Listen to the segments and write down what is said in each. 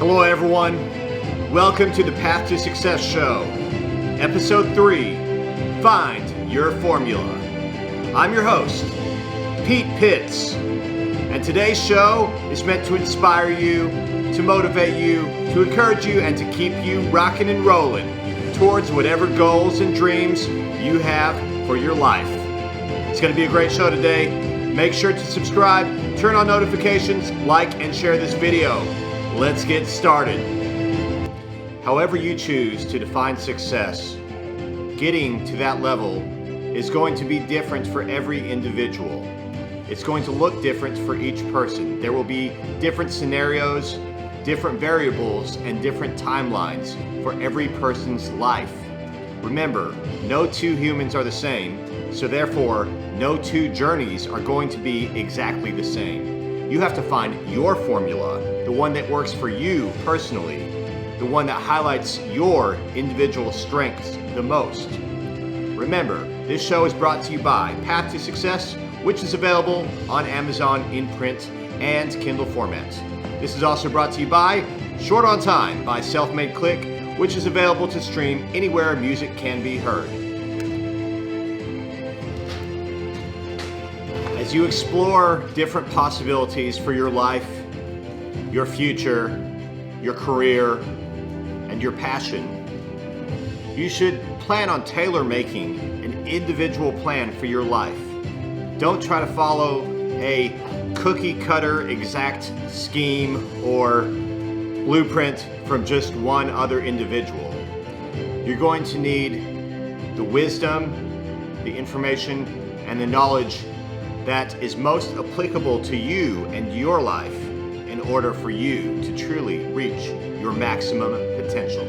Hello everyone, welcome to the Path to Success Show, Episode 3, Find Your Formula. I'm your host, Pete Pitts, and today's show is meant to inspire you, to motivate you, to encourage you, and to keep you rocking and rolling towards whatever goals and dreams you have for your life. It's going to be a great show today. Make sure to subscribe, turn on notifications, like, and share this video. Let's get started. However you choose to define success, getting to that level is going to be different for every individual. It's going to look different for each person. There will be different scenarios, different variables, and different timelines for every person's life. Remember, no two humans are the same, so therefore, no two journeys are going to be exactly the same. You have to find your formula, the one that works for you personally, the one that highlights your individual strengths the most. Remember, this show is brought to you by Path to Success, which is available on Amazon in print and Kindle format. This is also brought to you by Short on Time by Selfmadeclick, which is available to stream anywhere music can be heard. As you explore different possibilities for your life, your future, your career, and your passion, you should plan on tailor-making an individual plan for your life. Don't try to follow a cookie-cutter exact scheme or blueprint from just one other individual. You're going to need the wisdom, the information, and the knowledge that is most applicable to you and your life in order for you to truly reach your maximum potential.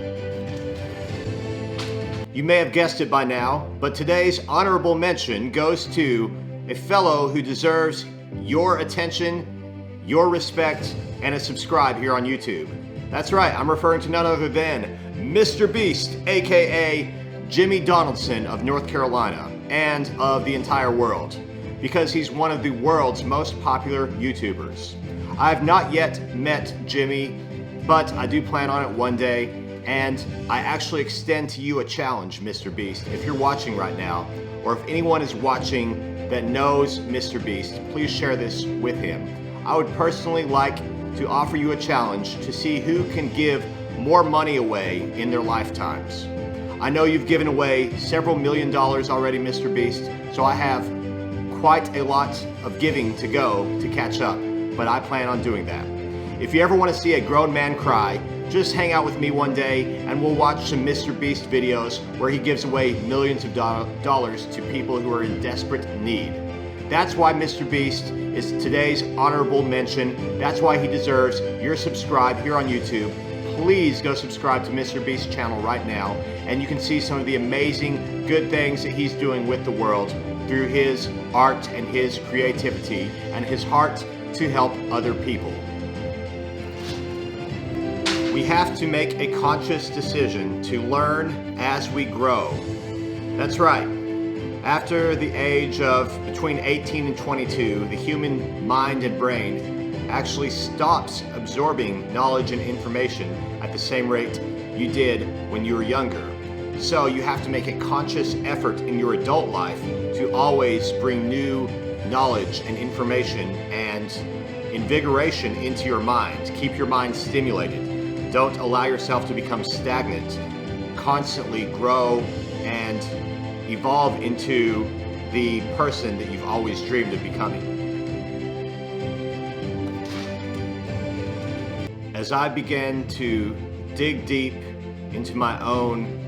You may have guessed it by now, but today's honorable mention goes to a fellow who deserves your attention, your respect, and a subscribe here on YouTube. That's right, I'm referring to none other than Mr. Beast, aka Jimmy Donaldson of North Carolina and of the entire world, because he's one of the world's most popular YouTubers. I have not yet met Jimmy, but I do plan on it one day, and I actually extend to you a challenge, Mr. Beast. If you're watching right now, or if anyone is watching that knows Mr. Beast, please share this with him. I would personally like to offer you a challenge to see who can give more money away in their lifetimes. I know you've given away several $1 million already, Mr. Beast, so I have quite a lot of giving to go to catch up, but I plan on doing that. If you ever want to see a grown man cry, just hang out with me one day and we'll watch some Mr. Beast videos where he gives away millions of dollars to people who are in desperate need. That's why Mr. Beast is today's honorable mention. That's why he deserves your subscribe here on YouTube. Please go subscribe to Mr. Beast's channel right now, and you can see some of the amazing good things that he's doing with the world through his art and his creativity and his heart to help other people. We have to make a conscious decision to learn as we grow. That's right. After the age of between 18 and 22, the human mind and brain actually stops absorbing knowledge and information at the same rate you did when you were younger. So you have to make a conscious effort in your adult life to always bring new knowledge and information and invigoration into your mind. Keep your mind stimulated. Don't allow yourself to become stagnant. Constantly grow and evolve into the person that you've always dreamed of becoming. As I began to dig deep into my own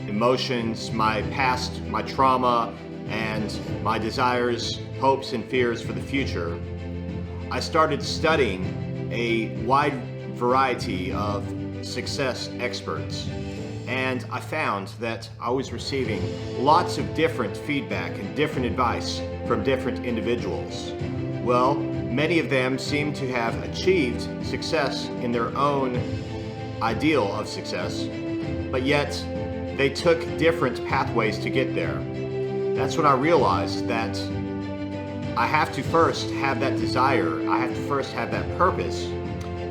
emotions, my past, my trauma, and my desires, hopes, and fears for the future, I started studying a wide variety of success experts. And I found that I was receiving lots of different feedback and different advice from different individuals. Well, many of them seem to have achieved success in their own ideal of success, but yet they took different pathways to get there. That's when I realized that I have to first have that desire, I have to first have that purpose,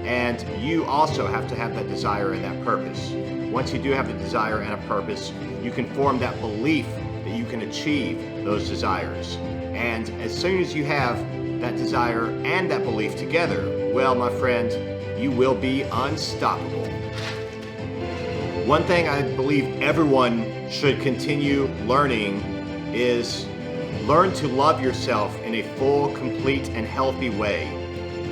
And you also have to have that desire and that purpose. Once you do have the desire and a purpose, you can form that belief that you can achieve those desires. And as soon as you have that desire and that belief together, well, my friend, you will be unstoppable. One thing I believe everyone should continue learning is learn to love yourself in a full, complete, and healthy way.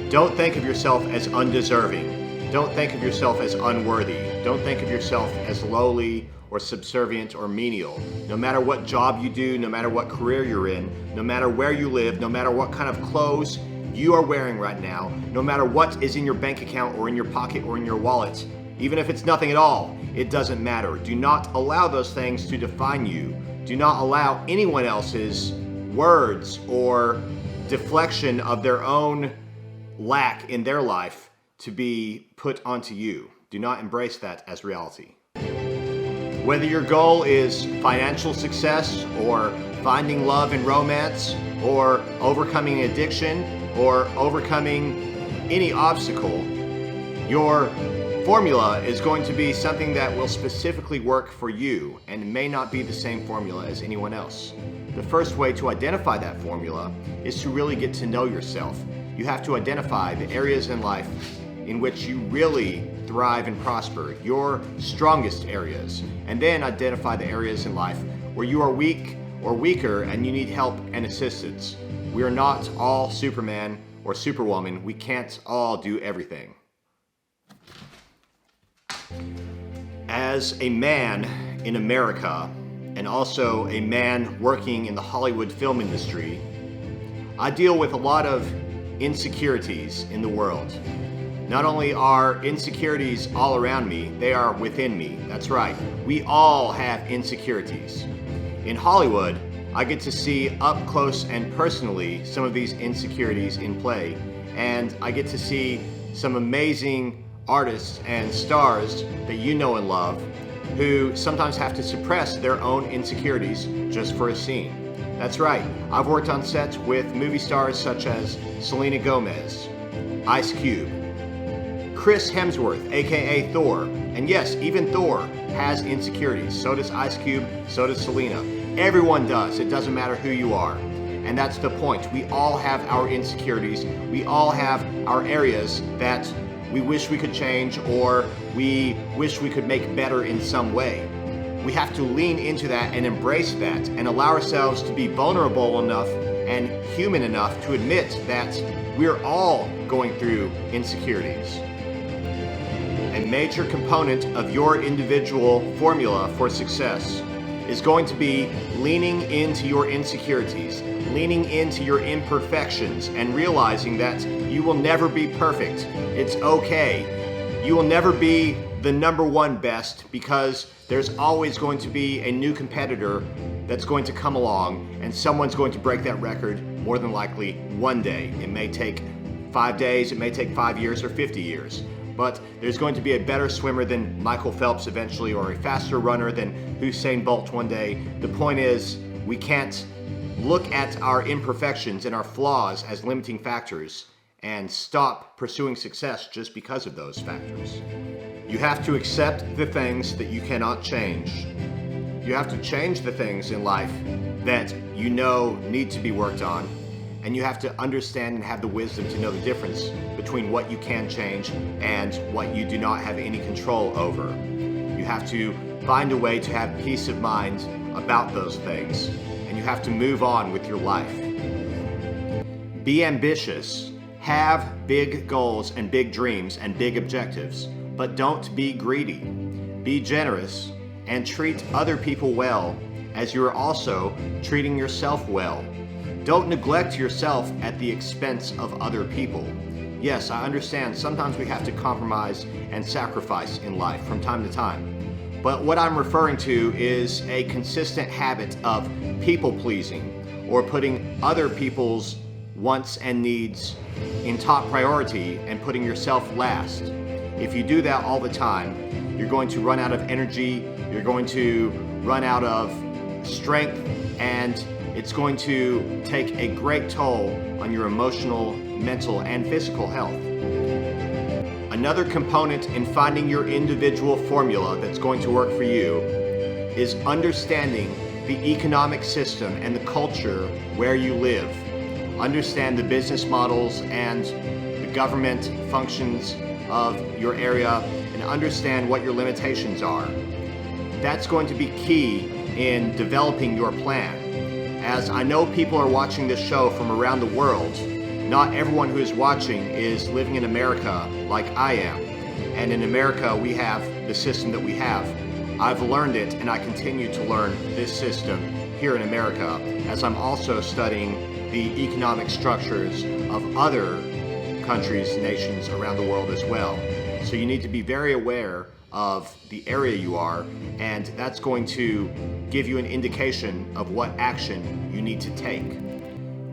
Don't think of yourself as undeserving. Don't think of yourself as unworthy. Don't think of yourself as lowly or subservient or menial. No matter what job you do, no matter what career you're in, no matter where you live, no matter what kind of clothes you are wearing right now, no matter what is in your bank account or in your pocket or in your wallet, even if it's nothing at all, it doesn't matter. Do not allow those things to define you. Do not allow anyone else's words or deflection of their own lack in their life to be put onto you. Do not embrace that as reality. Whether your goal is financial success or finding love and romance or overcoming addiction or overcoming any obstacle, your formula is going to be something that will specifically work for you and may not be the same formula as anyone else. The first way to identify that formula is to really get to know yourself. You have to identify the areas in life in which you really thrive and prosper, your strongest areas, and then identify the areas in life where you are weak or weaker and you need help and assistance. We are not all Superman or Superwoman. We can't all do everything. As a man in America and also a man working in the Hollywood film industry, I deal with a lot of insecurities in the world. Not only are insecurities all around me, they are within me. That's right. We all have insecurities. In Hollywood, I get to see up close and personally some of these insecurities in play, and I get to see some amazing artists and stars that you know and love who sometimes have to suppress their own insecurities just for a scene. That's right, I've worked on sets with movie stars such as Selena Gomez, Ice Cube, Chris Hemsworth, aka Thor, and yes, even Thor has insecurities. So does Ice Cube, so does Selena. Everyone does, it doesn't matter who you are. And that's the point. We all have our insecurities. We all have our areas that we wish we could change or we wish we could make better in some way. We have to lean into that and embrace that and allow ourselves to be vulnerable enough and human enough to admit that we're all going through insecurities. A major component of your individual formula for success is going to be leaning into your insecurities, leaning into your imperfections, and realizing that you will never be perfect. It's okay. You will never be the number one best because there's always going to be a new competitor that's going to come along and someone's going to break that record more than likely one day. It may take 5 days, it may take 5 years or 50 years. But there's going to be a better swimmer than Michael Phelps eventually, or a faster runner than Usain Bolt one day. The point is, we can't look at our imperfections and our flaws as limiting factors and stop pursuing success just because of those factors. You have to accept the things that you cannot change. You have to change the things in life that you know need to be worked on. And you have to understand and have the wisdom to know the difference between what you can change and what you do not have any control over. You have to find a way to have peace of mind about those things, and you have to move on with your life. Be ambitious, have big goals and big dreams and big objectives, but don't be greedy. Be generous and treat other people well as you are also treating yourself well. Don't neglect yourself at the expense of other people. Yes, I understand sometimes we have to compromise and sacrifice in life from time to time. But what I'm referring to is a consistent habit of people pleasing or putting other people's wants and needs in top priority and putting yourself last. If you do that all the time, you're going to run out of energy, you're going to run out of strength, and it's going to take a great toll on your emotional, mental, and physical health. Another component in finding your individual formula that's going to work for you is understanding the economic system and the culture where you live. Understand the business models and the government functions of your area and understand what your limitations are. That's going to be key in developing your plan. As I know people are watching this show from around the world, not everyone who is watching is living in America like I am. And in America, we have the system that we have. I've learned it and I continue to learn this system here in America as I'm also studying the economic structures of other countries, nations around the world as well. So you need to be very aware of the area you are, and that's going to give you an indication of what action you need to take.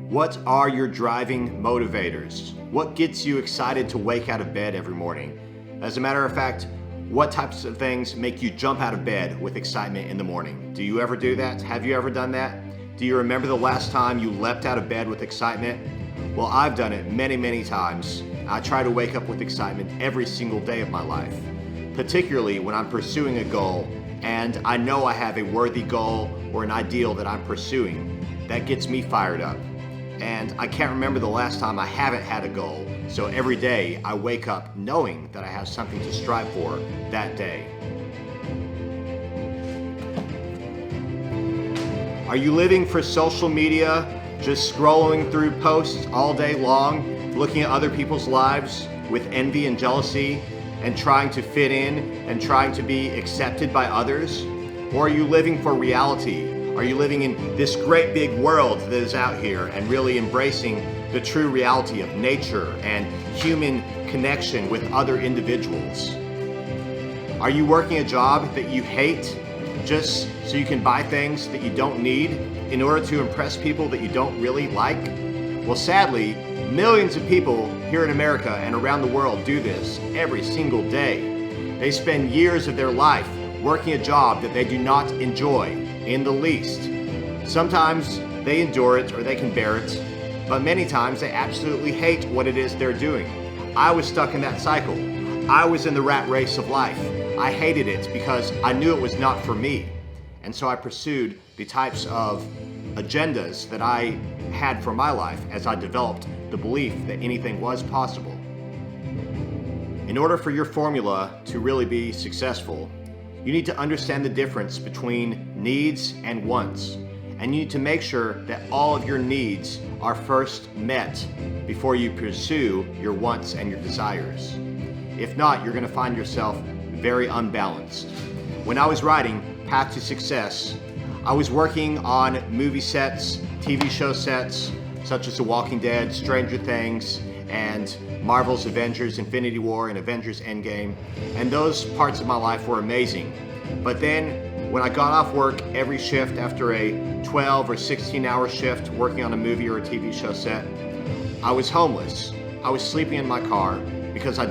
What are your driving motivators? What gets you excited to wake out of bed every morning? As a matter of fact, what types of things make you jump out of bed with excitement in the morning? Do you ever do that? Have you ever done that? Do you remember the last time you leapt out of bed with excitement? Well, I've done it many, many times. I try to wake up with excitement every single day of my life, particularly when I'm pursuing a goal and I know I have a worthy goal or an ideal that I'm pursuing. That gets me fired up. And I can't remember the last time I haven't had a goal. So every day I wake up knowing that I have something to strive for that day. Are you living for social media, just scrolling through posts all day long, looking at other people's lives with envy and jealousy and trying to fit in and trying to be accepted by others? Or are you living for reality? Are you living in this great big world that is out here and really embracing the true reality of nature and human connection with other individuals? Are you working a job that you hate just so you can buy things that you don't need in order to impress people that you don't really like? Well, sadly, millions of people here in America and around the world do this every single day. They spend years of their life working a job that they do not enjoy in the least. Sometimes they endure it or they can bear it, but many times they absolutely hate what it is they're doing. I was stuck in that cycle. I was in the rat race of life. I hated it because I knew it was not for me. And so I pursued the types of agendas that I had for my life as I developed the belief that anything was possible. In order for your formula to really be successful, you need to understand the difference between needs and wants. And you need to make sure that all of your needs are first met before you pursue your wants and your desires. If not, you're going to find yourself very unbalanced. When I was writing Path to Success, I was working on movie sets, TV show sets, such as The Walking Dead, Stranger Things, and Marvel's Avengers Infinity War and Avengers Endgame, and those parts of my life were amazing. But then when I got off work every shift after a 12 or 16-hour shift working on a movie or a TV show set, I was homeless. I was sleeping in my car because I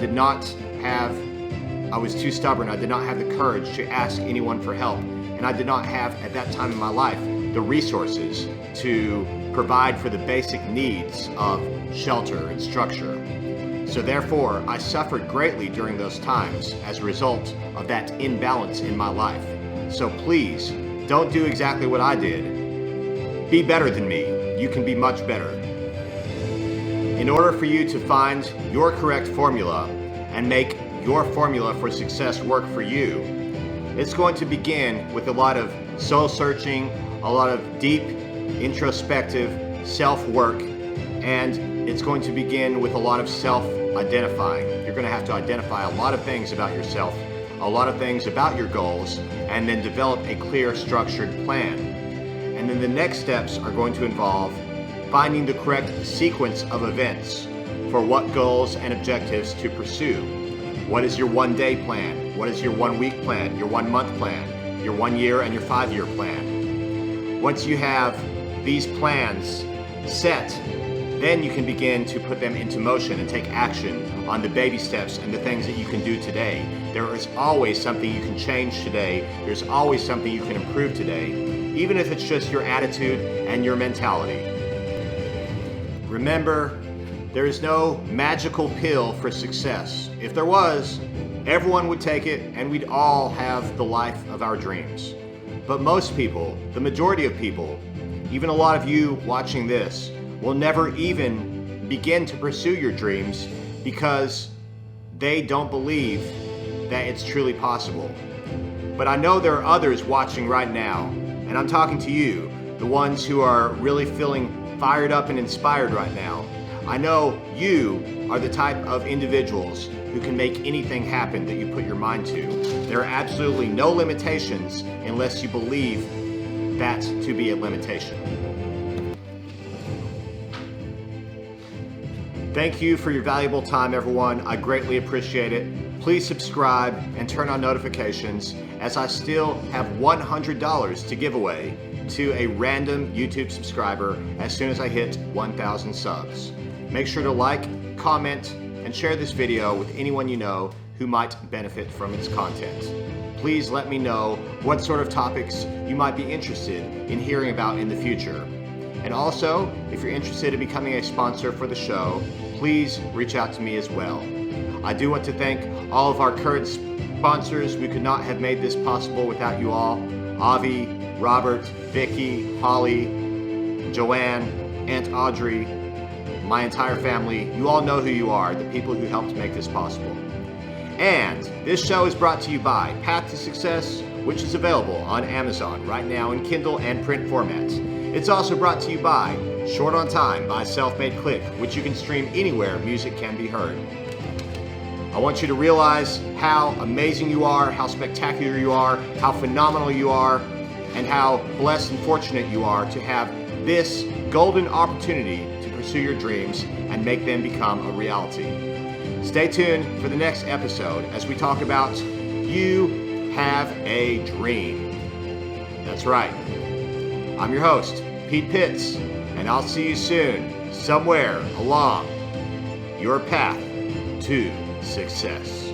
was too stubborn. I did not have the courage to ask anyone for help. And I did not have, at that time in my life, the resources to provide for the basic needs of shelter and structure. So therefore, I suffered greatly during those times as a result of that imbalance in my life. So please, don't do exactly what I did. Be better than me. You can be much better. In order for you to find your correct formula and make your formula for success work for you, it's going to begin with a lot of soul searching, a lot of deep, introspective self-work, and it's going to begin with a lot of self-identifying. You're going to have to identify a lot of things about yourself, a lot of things about your goals, and then develop a clear, structured plan. And then the next steps are going to involve finding the correct sequence of events for what goals and objectives to pursue. What is your 1-day plan? What is your 1-week plan, your 1-month plan, your 1-year and your 5-year plan? Once you have these plans set, then you can begin to put them into motion and take action on the baby steps and the things that you can do today. There is always something you can change today. There's always something you can improve today, even if it's just your attitude and your mentality. Remember, There is no magical pill for success. If there was, everyone would take it and we'd all have the life of our dreams. But most people, the majority of people, even a lot of you watching this, will never even begin to pursue your dreams because they don't believe that it's truly possible. But I know there are others watching right now, and I'm talking to you, the ones who are really feeling fired up and inspired right now. I know you are the type of individuals who can make anything happen that you put your mind to. There are absolutely no limitations unless you believe that to be a limitation. Thank you for your valuable time, everyone. I greatly appreciate it. Please subscribe and turn on notifications, as I still have $100 to give away to a random YouTube subscriber as soon as I hit 1,000 subs. Make sure to like, comment, and share this video with anyone you know who might benefit from its content. Please let me know what sort of topics you might be interested in hearing about in the future. And also, if you're interested in becoming a sponsor for the show, please reach out to me as well. I do want to thank all of our current sponsors. We could not have made this possible without you all. Avi, Robert, Vicky, Holly, Joanne, Aunt Audrey, my entire family. You all know who you are, the people who helped make this possible. And this show is brought to you by Path to Success, which is available on Amazon right now in Kindle and print formats. It's also brought to you by Short on Time by selfmadeclick, which you can stream anywhere music can be heard. I want you to realize how amazing you are, how spectacular you are, how phenomenal you are, and how blessed and fortunate you are to have this golden opportunity to pursue your dreams and make them become a reality. Stay tuned for the next episode as we talk about You Have a Dream. That's right. I'm your host, Pete Pitts, and I'll see you soon, somewhere along your path to success.